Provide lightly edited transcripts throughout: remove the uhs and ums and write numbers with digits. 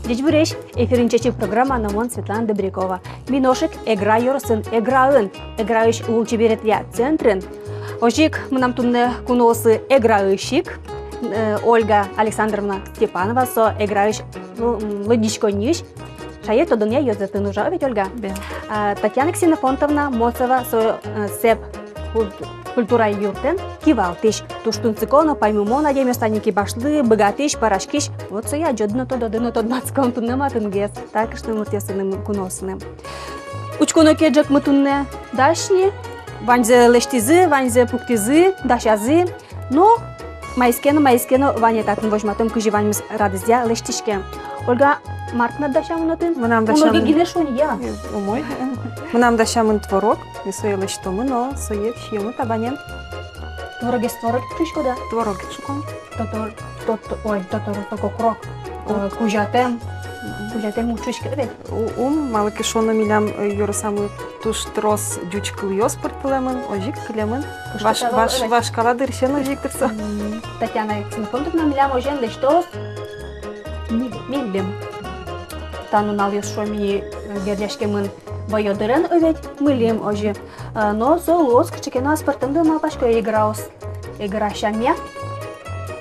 Дежбуреш, эфиринчечи программа Намон Светлана Добрякова. Миношек играйорсын, играын, играющ лучше берет я центрин. Ожик, мы нам тунне куносы играющик. Ольга Александровна Степанова, со играющ лодичко ниш. Шает одон я ёзатын уже, ведь Ольга? Татьяна Ксенофонтовна Моцева, со сеп культура юртен, кивалтиш. Туштун циконо, поймумо, надеем, останники башлы, богатиш, парашкиш. Вот со я джодно то додыно то дмацком тунне матынгес. Так что мы тесным куносным. Учконо кеджак мы тунне дашни, ванзе лештизы, ванзе пуктизы, дашазы. Но майскено, ваня татын возьматом, кыжи ваньмыз радыздя лештишке. Ольга, Маркна дашамынатын? Мынам дашамын. Ольга гидешон я. Умой. Мынам дашамын творог, и соелы что мы, но соев щемы табанем. Творог чушко да? Творог шуком. Тотор крок. Кужатем учушке, да? Малы кишоны милям юрасамы туш трос дючкыл ёс пыртылемын, ожик кылемын. Ваш каладыр шен ожик тырса. Татьяна Ксенофонтовна милям ожен лештос. Миллим. Танун алыс шоми гердяшкемын байодырын өвет милим ожи. Но солос кычекено аспартынды малпашко играус. Игра шамя.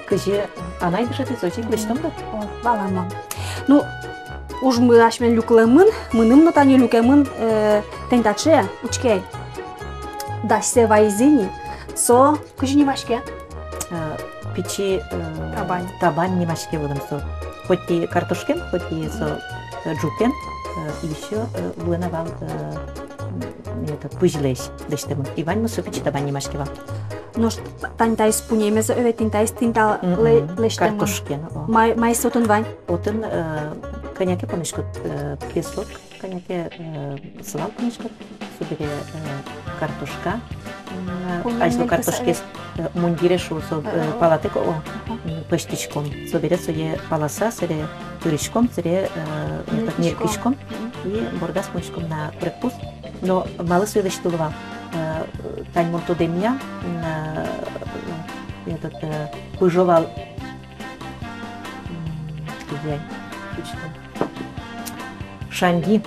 Кыжи она играет очень лештом да? Баламам. Ну, уж мы ашмен люклемын, мыным нотани люкемын тентаче учкей. Дашсе вайзини со кыжи немашке. Печи табань немашке будем со. Хоть и картошкен, хоть и со джукен, еще вынавал пыжлеш дештемын. Иван мы супичи табань немашке вам. Но тантай спунемеза өвет тинтал лештемын. Картошкен. Май сотун вань. Отын коняке понешкот песок, коняке слал понешкот, собере картошка. Айсло картошке мундире шо со палатеко пыштичком. Собере сое паласа, сере туричком, сере неркичком и бордас мучком на препус. Но мало свелеш тулова. Тань монто демня этот пыжовал Шанди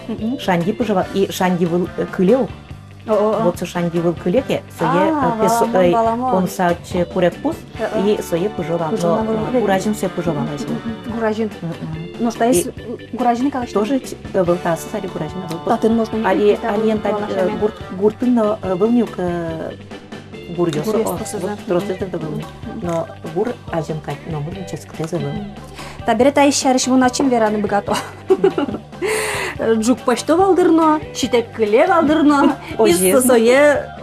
пожевал и Шанди был кылеу. Вот со Шанди был кылеке, сое он сач курекпус и сое пожевал. Но гуражин все пожевал. Гуражин. Но что есть гуражин калаш? Тоже был тас сари гуражин. Татын можно не. Алиен гуртын был нюк гурьёс. Просто это был. Но гур ажен кать, но мы честно забыл. Табире та ищариш буначим вераны богато. Джук почто валдырно, щитек кыле валдырно, и сое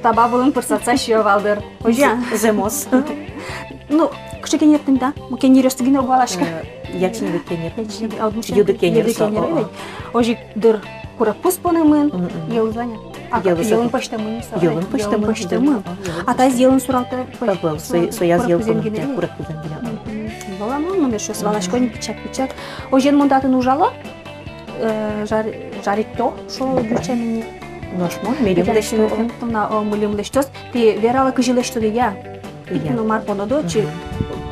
таба булын пырсатса шио валдыр. Ожа. Земос. Ну, кши кенертин да? Му кенерёсты генер балашка. Я чини кенер. Юды кенер. Ожик дыр курапус понемын, елзваня. Елын почтамын. Елын почтамын. А та елын суралта. Был, соя елын курапузен генер. Баламон, номер шо свалашко не пичак. Ожен мундатын ужало? Жарито, шо гүрчемини. Ношмо, милимлешто. Милимлештос. Ти верала кыжилешто де я. Но марпоно до, чи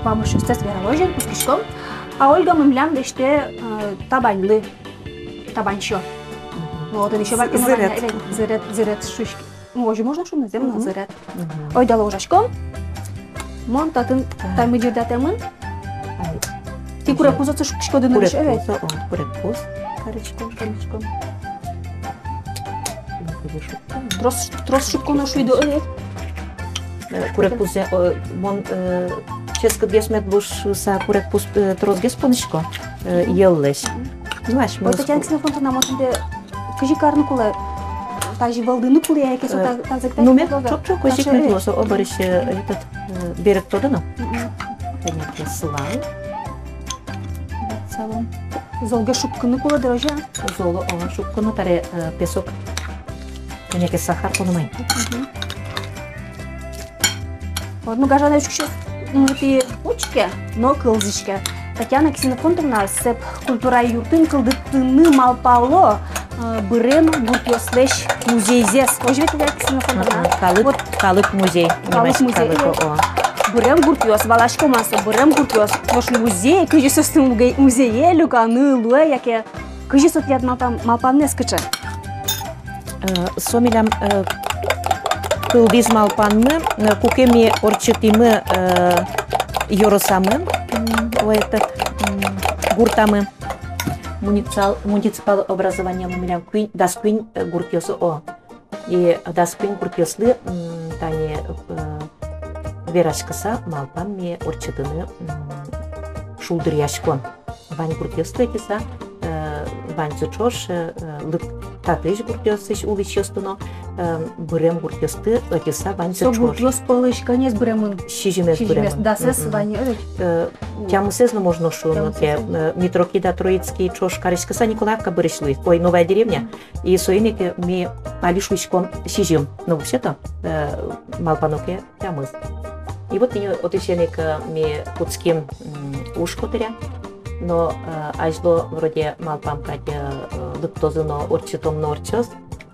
помощь стес вераложен, пускишком. А Ольга мымлям деште табаньлы. Табаньшо. Вот, еще барки зырет шушки. Ожи можно шо наземно зырет. Ой, дала ужашком. Мон татын таймы жердатемын. Ти курепуз отса шукишко дынырыш, evet. Курепуз. Карычком. Трос шукконо шуйду, evet. Курепуз, мон ческа бесмет буш са курепуз трос понышко еллеш. Знаешь, мы... Татьяна Ксенофонтовна, мотынде кыжи карны кулай. Тажи балдыны кулай, яке со тазыктай. Ну, мен чок-чок, кыжик мет лосо, обарыш этот берег тодыно. Понятно, слай. Золга шуккыны кула дорожа. Золо, шуккыны таре песок. Понятно, сахар понумай. Ну, гажана учкши, ти учке, но кылзышке. Татьяна Ксенофонтовна сеп культура юртын кылдыттыны малпало бырен гуртёслеш музейзес. Ожвет Татьяна Ксенофонтовна. Калык музей. Калык музей. Бурем гуртиос, валашко маса, бурем гуртиос. Ваш музей, кыжисос музее, люканы, луэ, яке кыжисот яд малпан нескача. Сомилям кылдиз малпанны, кукеми орчытимы йоросамы, гуртамы. Муниципал образование милям дасквин гуртиосу о. И дасквин гуртиослы тани верашкаса малпамме орчытыны шулдыряшкон. Вань гуртиослы киса вань зучош лык татыш гуртиосыш уличёстуно бурем гуртиосты киса вань зучош. Со гуртиос палыш конец буремын. Шижимес буремын. Дасес вань Тямусез можно шуно те Митрокида Троицкий чош карышкаса Николаевка бырышлы. Ой, новая деревня. И соинеке ми алишуишкон шижим. Но вообще-то малпаноке тямыз. И вот они отеченик ми путским ушкотыря. Но ажло вроде малпамка лыктозыно орчитом норчос.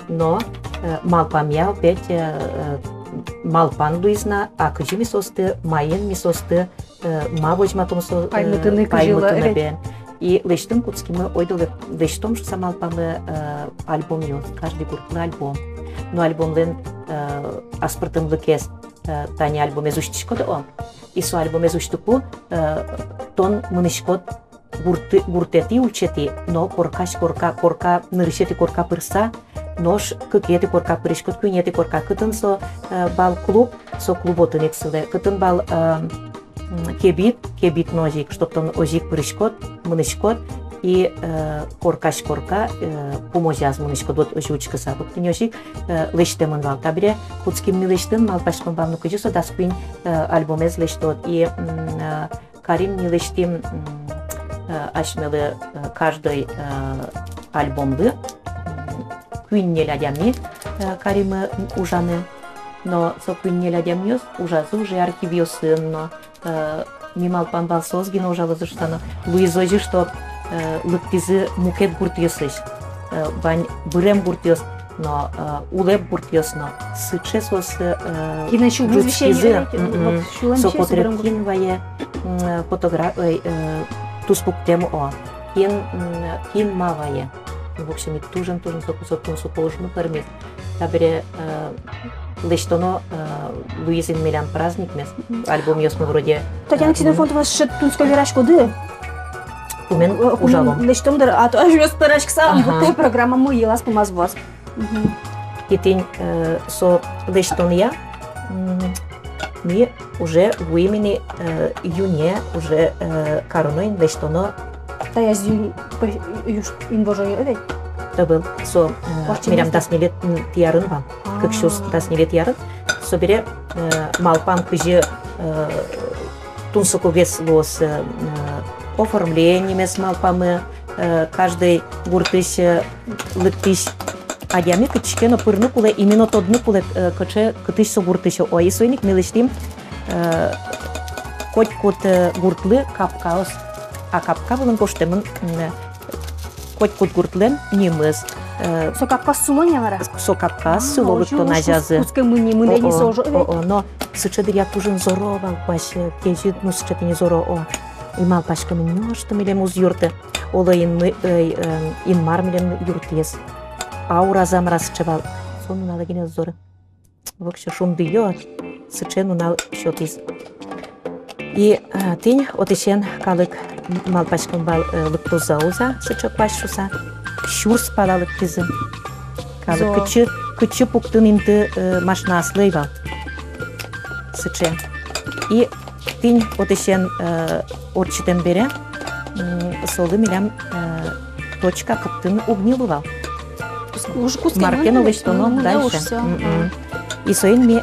Но малпамя опять малпан луизна, а кыжи мисосты, майын мисосты, ма возьматомсо паймытыны бен. И лештым куцкимы ойдылы лештом шуса малпамы альбом ёс, каждый гуртлы альбом. Но альбомлен аспыртым лыкес тани альбом эзуштишкоды о. И со альбом эзуштуку тон мынышкод гуртети улчети, но корка нырышети корка пырса, нож кыкети корка пырышкод күнети корка кытын со бал клуб, со клуботын эксылы, кытын бал кебит ножик, что-то ожик пырышкод, мынышкод, и корка помозяз мынышкод, вот ожучкаса, вот тенёжик лештемын бал. Табире куцким милештен малпашкон бал нукыжы со дасквин альбомез лештод. И Карим милештим ашмелы каждый альбомды күннелядями Каримы ужаны, но со күннелядямьёс ужазы уже архивиосын, но мималпан балсоз гина ужалы заштаны луизожи, что лыктизы мукет гуртьёсыш, вань бурем гуртьёс, но улеп гуртьёс, но сыче сос жутскизы, со потребкин вае фотография туспук тему о кин мавае. В общем, и тужен со положено пермит. Табере лештоно Луизин милям праздник мес альбом ёсмы вроде. Татьяна Ксенофонтова шет тунско верашкоды. Умен ужалом. Лештомдыр, а то ажвёс перашкса, вот программа мы елас помазвоз. И тень со лештония ми уже в имени июне уже короной лештоно. Та я зюни инвожою эвет. То был со милям таснилет тиарын вам. Как шус таснилет ярын. Собере малпам кыжы тунсуку вес лос оформлением с малпамы каждый гуртыш лыктыш адями кычкено пырны куле именно тодны куле кыче кытыш со гуртыш ой сойник милештим кот гуртлы капкаос. А капка булын коштемын кот гуртлен немыз. Со капка сулоня вара. Со капка сулолык то назязы. Куцкай мыни сожу. Но сычыдыр я тужын зоро баш кежи ну сычыты не зоро о. Имал пашкамы не что милем уз юрты. Ола ин мар милем юртес. Аура замраз чевал. Сону налагине зоры. Вокше шумды ё сычену нал шотиз. И тень отечен калык малпашкон бал лыктозауза сычок пашуса шурс палалык кизы калык кычы пуктын инты машнаслый бал сыче. И тень отечен орчитен бере солы милям точка кыптын угнилу бал маркен олештоно дальше. И соин ми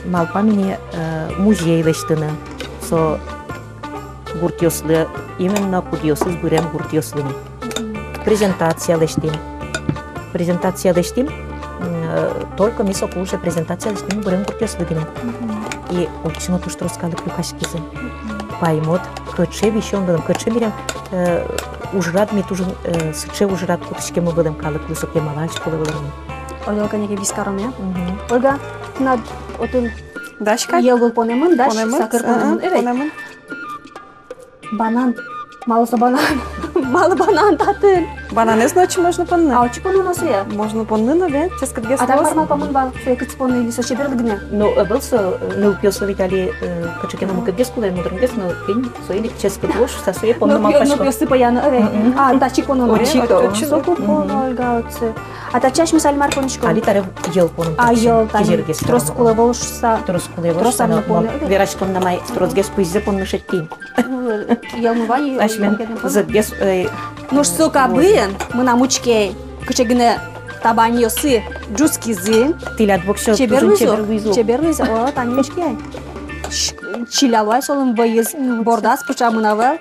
малпамине музей лештыны со гуртьослы, именно кудьослы бурем гуртьослыны. Презентация лештим. Только ми со кулше презентация лештим бурем гуртьослыгины. И очень то, что рассказали клюкашкизы. Поймот, кыче вещёндым, кыче берем ужрат ми тужын сыче ужрат кутышке мы будем калык высоке малачку лывылым. Ольга, конечно, бискаром, я? Ольга, над отын Дашка? Елгул понемын, даш Понемын? сакыр понемын. Evet. Понемын. Банан. Малыса банан. Малы банан татын. Бананез ночи можно понны. А очи пону насу я? Можно понны, но вен, ческа две А там слоз. бармал помын бал. Фекыц пону или со чеберлыгне. Но был со не упился Виталий качекена мукадес куда ему другес, но пень соили ческа площадь со своей Ну помню пьё сыпа яны. Evet. А тачи пону. Очи. Соку пону Ольга отцы. А тачаш мисал марконичко. Али таре ел понum. А ел тани. Трос кулы болушса. Трос кулы Трос амна пону. Верашком на май тросгес пуйзе понну шетти. Елну вай. Ашмен задгес Ну что кабын, мы на мучке. Кычегне табаньосы, джускизы. тилят бокшо Чеберлызо. Чеберлызо. О, тани мучке. Чилалвай солым вайыз. Бордас пычамынавы.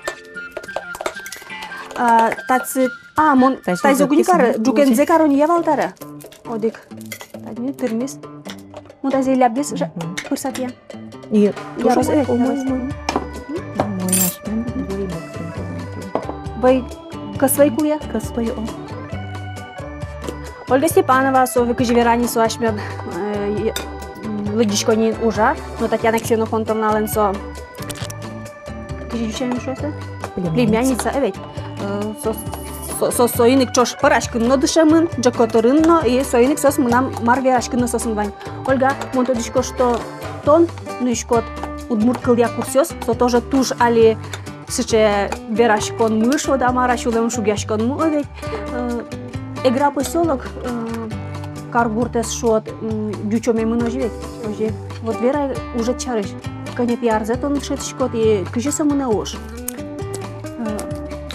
Таци... А, мон тайзогуникары, джукензе карони явалтары. Одик. Тадни тырмис. Мон тайзе лябдес пырсат я. И Ярос, мой. Бай касвай куя. Каспай о. Ольга Степанова, совы кыжеверани суашмён лыгдишконин ужа, но Татьяна Ксенофонтовна Ленсо кыжечен шосы? Племянница, evet. Союник чош парашкынно дышамын, джакоторынно и союник сос мынам марверашкынно сосын вань. Ольга, монто дышко что тон, нышкот удмурт кылья курсёс, со тоже туж али сыче верашкон мышо да марашулем шугяшкон му, evet. Эгра поселок каргуртес шот дючоме мыножи ведь. Вот вера уже чарыш. Кане пиарзет он шетшкот и кыжи самуна ош.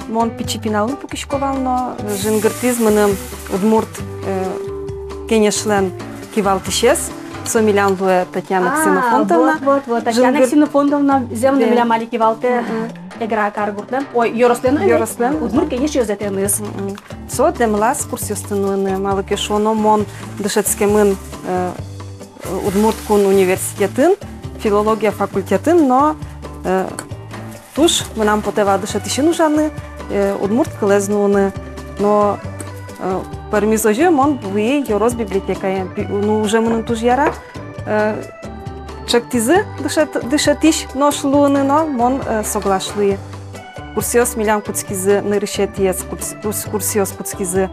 Мон пичипиналын пукишковал, но жингыртизмыным удмурт кенешлен кивалтышес. Сомилян луэ Татьяна Ксенофонтовна. Вот. Татьяна Ксенофонтовна земля миля малики валте эгра каргуртен. Ой, Йорослен. Удмурт кенеш ёзетеныз. Со демлас курсёстынуыны малыке шоно мон дышецкемын удмурткун университетін, филология факультетін, но туш мынам потева дышетишин ужаны удмурт кылезнуыны, но пармизожи мон буи Йорос библиотека. Ну уже мынын туж яра чактизы дышетиш ношлуыны, но мон соглашлые. Курсиос милям куцкизы нырышетиес, курсиос куцкизы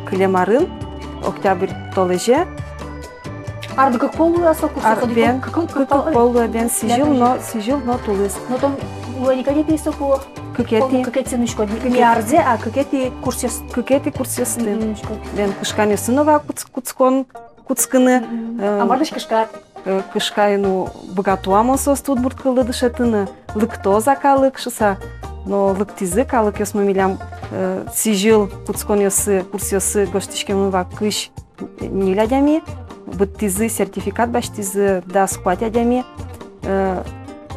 клемарын, октябрь толеже. Ардыгы колуя сокус. Арбен, колуя бен сижил, но тулыс. Но там никогда не соку. Какети нышкот. Не арзе, а какети курсиос. Какети курсиостын. Бен кышкани сынова куцкыны. А мардыш кышкар. Кышкайну богатуамон сос тут бурткылы дышетыны. Лыкто закалык шыса. Но лыктизы калык ёсмы милям сижил куцкон ёсы курсиосы гоштишкемыва кыш нилядями. Быттизы сертификат баштизы да скуатядями.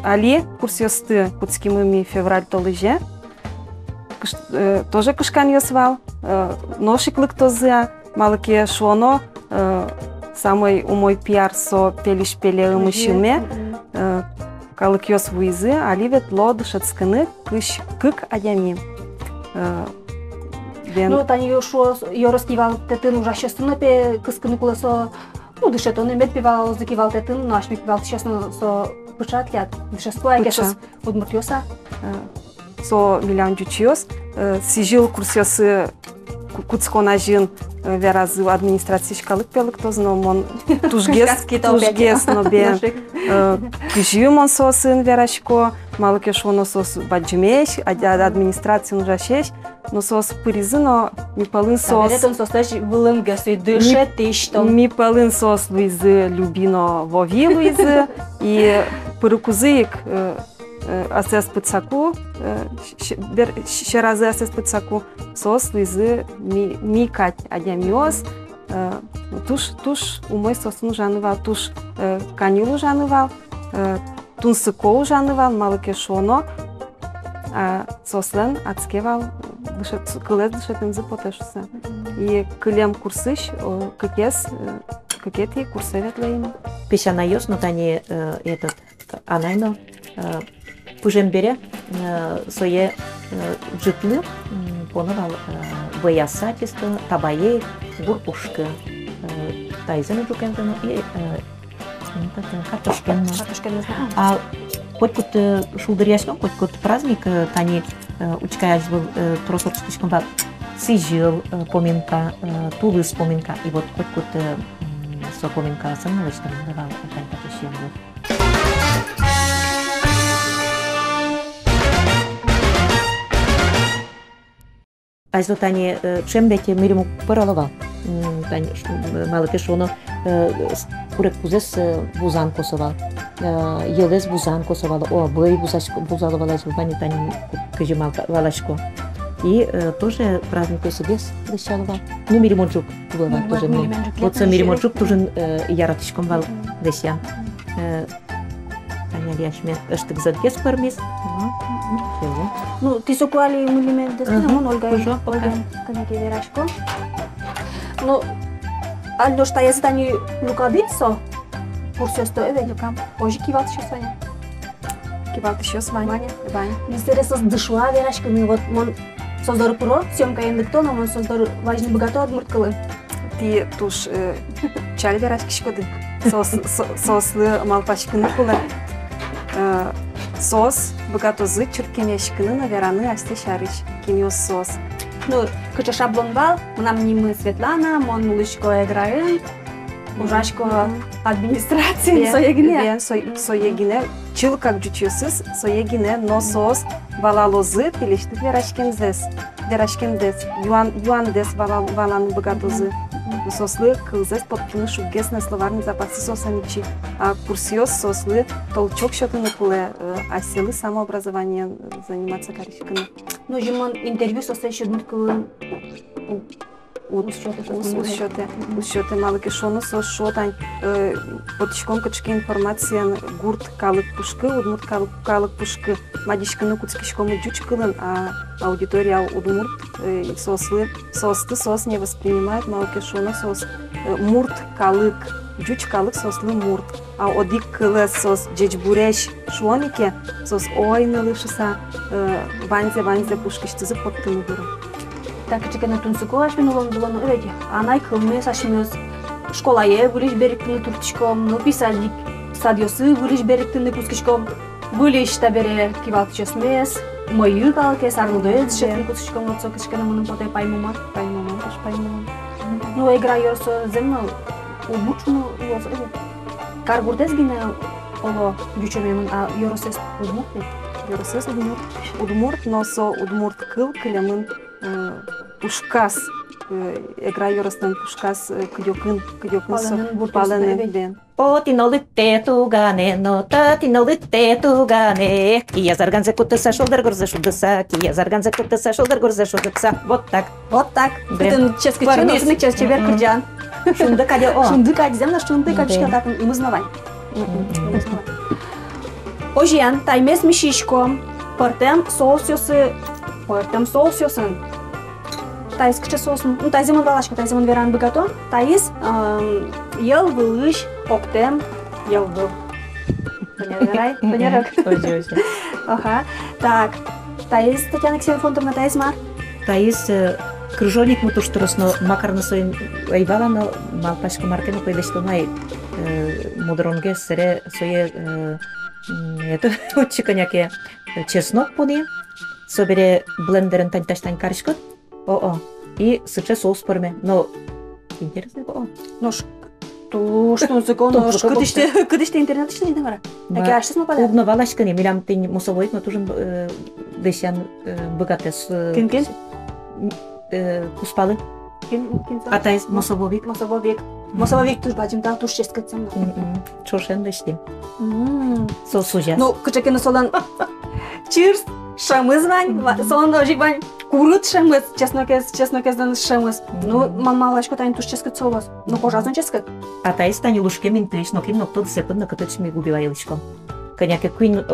Али курсиосты куцкимыми февраль толыже. Тоже кышкан ёсвал. Ношик лыктозы малыке шоно. Самый умой пиар со пелиш пеле ымышылме. Калык ёс вуизы, али вет ло дышецкыны кык адями. Ну, тани шо Йоростивал тетын ужащестыны пе кыскыны куласо. Ну, дышетоны мет пивал закивал тетын, но ашмик пивал честно со пышатлят. Дышескуя гешес удмурт ёса. Со милян дючиос. Сижил курсиосы куцкона жин веразы администрации шкалык пелык тозно мон тужгес но бен кыжым он сосын верашко малыке шоно сос баджимеш администрация нужашеш но сос пыризы но ми палын сос Веретон состаш вылым гэсы дышет тиштон. ми палын сос луизы любино вови луизы и пырыкузыик асес пыцаку ще разы асес пыцаку сос луизы ми кать адямиос туш умой сосын жанывал туш канилу жанывал тунсыко жанывал малыке шоно сослен ацкевал кылез дышетынзы потешуса и кылем курсыш какети курсевет лейма Песяна ёс, но тани этот анайно пужембере сое джитлы поновал боясатисто табае гурпушка тайзену жукентено и Картошкин. Картошкин не знаю. А хоть шулдыр яшком, хоть праздник, тани учкаясь был тросорческом бал, сижил поминка, тулыс поминка, и вот хоть со поминка самого, что давал, тань потащил. Айзо тани чембете мирему паралова. Тани малыке шоно курек бузес бузан косовал. Елес бузан косовал. О, бой бузаловала из бани тани кыжимал валашко. И тоже праздник Кособес дещалова. Ну миримончук была тоже. Вот со миримончук тоже яратышком вал дещан. Таня лияшме ыштык задгес пармес. Ну, ты сокуали мулиме дестинамон, Ольга, пока. Канеке верашко. Ну, альдо что я задание лукадицо, курсёсто эве лукам. Ожи кивалт ещё с Ваня. Кивалт ещё с Ваня. Ваня. Мистересос дышла верашко, ну вот мон создор про, съемка индыкто, но мон создор важный богато отмурткалы. Ти туш чали верашкишкоды. Сослы малпашкыны кула. Сос богатозы чуркемешкыны навераны асте шарыч. Киньос сос. Ну, кыча шаблон бал, нам не мы Светлана, мон лучко играем, ужашко администрации, соегине. Соегине, чил как джучусыз, соегине, но сос валалозы пилештик верашкензес. Верашкендес, юандес валан богатозы. Сослы кылзес подкины шугес на словарный запасы сосаничи. А курсиос сослы толчок счетны куле, а силы самообразования заниматься каричками. Ну, жимон интервью состоящий дмурткалы Учёты малыки шоны сос шотань потичком качки информация гурт калык пушкы, удмурт калык пушкы, мадичканы куцкишком джучкылын, а аудитория удмурт состы сос не воспринимает, малыки шоны сос мурт калык, джуч калык сослы мурт, а одик кылы сос джечбуреш шуонике сос ойнылы шыса ванзе пушкиштызы поттыны дуру. Так, чекана тунсуко ашмен улан булан öyle. Anay kılmaya saçmıyoruz. Şkolaya buluş beriktiğini turtuşkom, no pisalik, stadyosu buluş beriktiğini kuskişkom. Buluş da bere kivat çözmez. Moyu kalke sarıldığı şekilde kuskişkom, no çokışkanı bunun potay paymama. No играется земно, убучно улоз. Каргуртез гine olo güçememin a yoroses udmurt ne? Yoroses удмурт, но со удмурт кыл кылемын пушкас игра yorostan пушкас кыдёкын паланын ден. О, тинолытте тугане, но та тинолытте тугане. Кия зарганзе кутыса шолдар горза шудыса, кия зарганзе кутыса шолдар горза шудыса. Вот так. Вот так. Bütün ческачен, час чебер кырджан. Шунды каде о. Шунды каде земна, шунды кадышка так мызнавай. Ожиян, таймес мишишко, портем соусёсын. Тайс кыча соусын, ну тайземон балашка, тайземон веран богато. Тайс ел вылыш, октем, ел был. Понятно? Ага. Так, Тайс Татьяна Ксенофонтовна, Тайс Мар. Тайс крыжовник мы то что росно макарно своим айвала на малпашка маркена поедешто най модронге сере свое это отчика няке чеснок поне собере блендерен тань каришкот. О, и сыче соус порме, но интересно о. Ну что законно, кыдыште интернет işleri ne var? Peki açtınız mı bana? Удно валашка не милям ты мусовойт, но тоже десян богатес. Кин? Куспалы. Атайс мусововик. Мусововик туж бачим та туж честь катсам. Чошен дешти. Сосужа. Ну, кычакена солан. Cheers. Шамыз вань, солан ожик вань. Курут шамыз, честно казан шамыз. Ну, малашко тань туж честь катсовас. Ну, пожалуйста, честь кат. Атайс тани лушке минтриш, но ким ноктод сепен на катач ми губила еличком. Коняке куин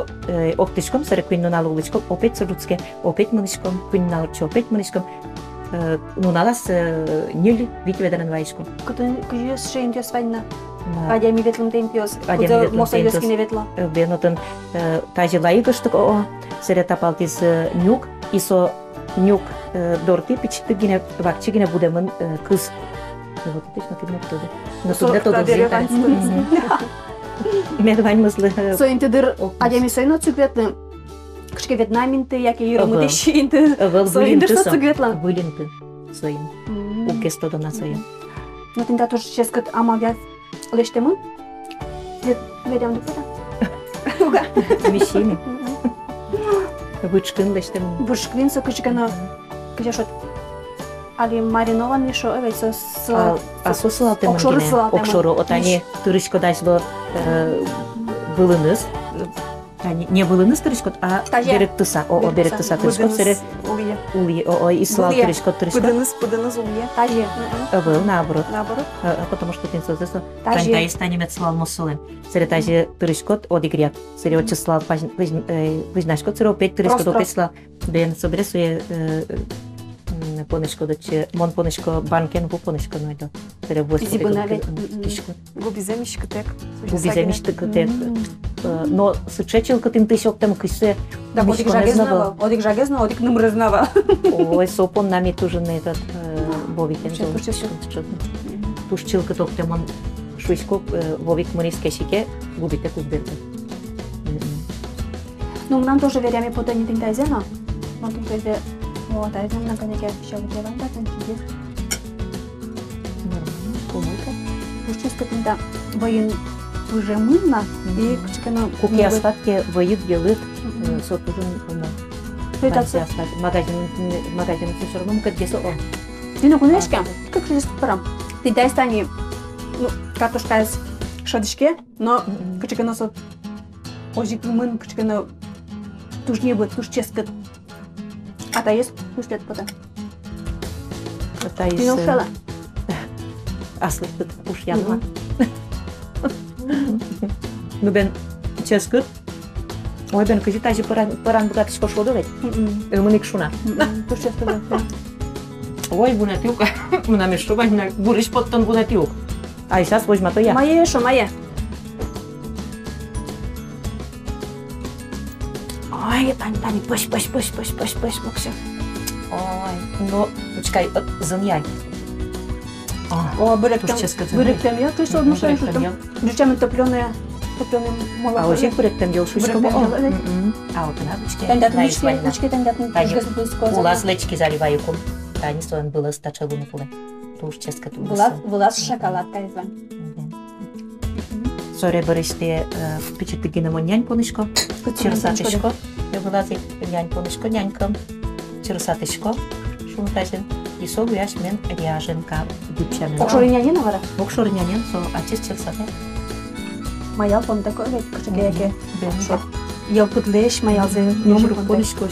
оптичком, саре куин нунал уличком, опять сорудске, опять мыничком, куин налчо, опять мыничком. Нуналас нюли витведерен вайшком. Кыжыс шейн тёс ванна. Адями ветлым тейн тёс. Моса ёскине ветла. Бенотын тажи лайгыштык о, саре тапалтис нюк, исо нюк дорти пичты гине вакчы гине будемын кыз. Вот это точно ким ноктоды. Но туда тодо зинтар. Медвань мызлы. Со интедер адеми сойно цупетны. Кышке Вьетнаминты, яки юромыты щинты. Со индер со цугветла. Вылинты соин. Укестода на соин. Но тинда тоже ческат амавят лештемы. Ведем допыта. Уга. Мишини. Вычкын лештем. Вышквин со кышкана. Где шот? Али маринованный шо эвей со Асосылалтем окшоры гене. сылалтем. Окшоры. Отани тырышко дайсло былыныз. Не былыныз тырышко, а берек тыса. О, берек тыса тырышко. Сере улье. О, ислал тырышко. Пыдыныз улье. Тажи. Был наоборот. Наоборот. Потому что тин созесо. Тажи. Тань станемет слал мосолем. Сере тажи тырышко одигрят. Сере отчислал вызнашко. Сере опять тырышко опять слал. Бен собересуе понешко доче мон понешко банкен бу понешко нойдо. Сере восьми. Зибунаве. Губиземишка тек. Губиземишка тек. Но сычечилка тим тысяк там кисе. Да, одик жагезнава, одик нумрезнава. Ой, сопон нами тоже на этот бовикен. Тушчилка топтем он шуйско бовик мориске шике губите кузберте. Ну, нам тоже верями потом не тинтайзена. Но тинтайзе вот айзен на коньяке еще выделан, да, тинтайзе. Нормально, помойка. Уж чисто тинта воин уже мыльно и кучкано. Куки остатки воют делают сот уже Это магазин все равно как где-то он. Ты ну кунешка? Как же парам? Тинтай стани, ну картошка из шадышке, но кучкано сот. Ожик мын кучкано туж не будет, туж честно. А та есть туж лет потом. Та Ты не ушла? Аслы тут уж яма. Ну бен ческут. Ой бен кажи тажи паран богат шкош водовет. Мыник шуна. Туж честно. Ой бунатюк. Мына мешрубань на буриш поттон бунатюк. А сейчас возьма то я. Мое шо мое. Ой, Тань, пусть, Максим. Ой, ну, почекай, зым'яй. О, быректем я, ты что, однушаешь, что там? Причем топленое молоко. А уже быректем ел шушком. А вот она, Лучки тандят, улаз лечки заливаю кум. Тани стоен было стача лунфуле. Туж ческа туж. Вылаз шоколадка из вами. Соре бърыште пичете ги на нянь понишко. Чирсатешко. Я вылази нянь понишко, нянькам. Чирсатешко. Шунтазен. И со гуяш мен ряженка дипчамен. Окшори нянин вара? Окшори нянин, со ачис чирсате. Маял пон такой ведь кучеге. Ел путлеш маял зе Номер понишко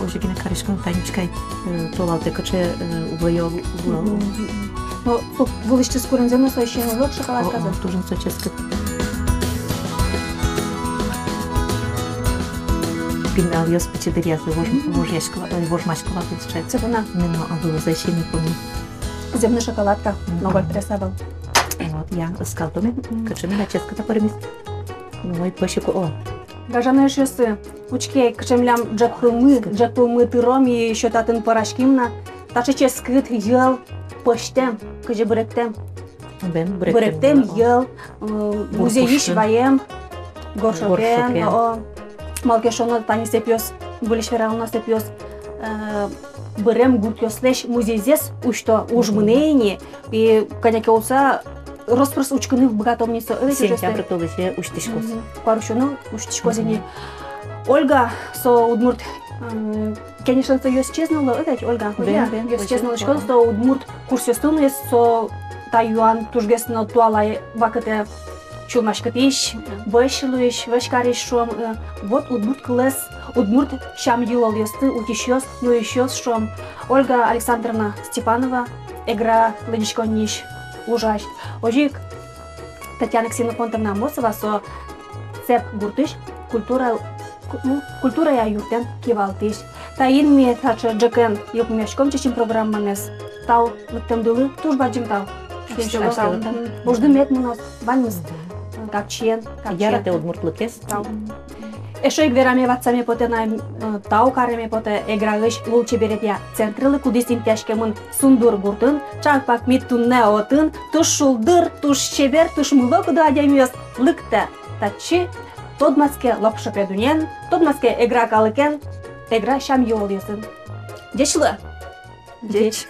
оже ги на каришко таничкай. Толалте каче увоел. Ну, вылыште с курен земно соещен лот шоколадка за. Тужен со ческа. Пинал я спичедерия за вожмашкова тут Це вона. Нема, а было защине помни. Земна шоколадка, много пресавал. Вот я искал доме, качами на ческа топоремист. Мой пошику о. Гажаны шесы, учки качемлям джакпылмы тыром и еще татын парашкимна. Таче ческыт ел пыштем, каже быректем. Быректем ел, музейиш ваем, горшокен, малкешоно тани сепьёс, булишверално сепьёс. Бырем гуртёслеш музейзес ушто ужмынейни и коняке олса роспрос учкыны богатомница. Сентябрь толыше уштишкос. Парушону уштишкозени. Ольга со удмурт, конечно, то исчезнула, это Ольга, исчезнула школа, что удмурт курсёстуны со таюан тужгесно туалай вакате чулмашкатиш, бэшилуиш, вэшкариш шом, вот удмурт класс, удмурт шам юлал ёсты, утишёс, ну ещёс шом. Ольга Александровна Степанова, игра ледичкониш, ужаш. Ожик Татьяна Ксенофонтовна Амосова со цеп гуртыш, культура я юртен кивалтыш. Таин ми тача джекен ёпмешком чечим программанес. Тау лыктемдылы туж баджим тау. Божды мет мунос, банмыз. Как чен, как чен. Ярате удмуртлыкес. Тау. Ешо игвераме ватсаме поте на тау кареме поте еграгыш лулче беретя центрылы кудисим тяшкемын сундур буртын, чакпак мит тунне отын, туш шулдыр, туш чебер, туш мыло куда адямес лыкта. Тачи тодмаске лапшапедунен, тодмаске эгра калыкен, эгра шам йол есин. Дечлы? Деч.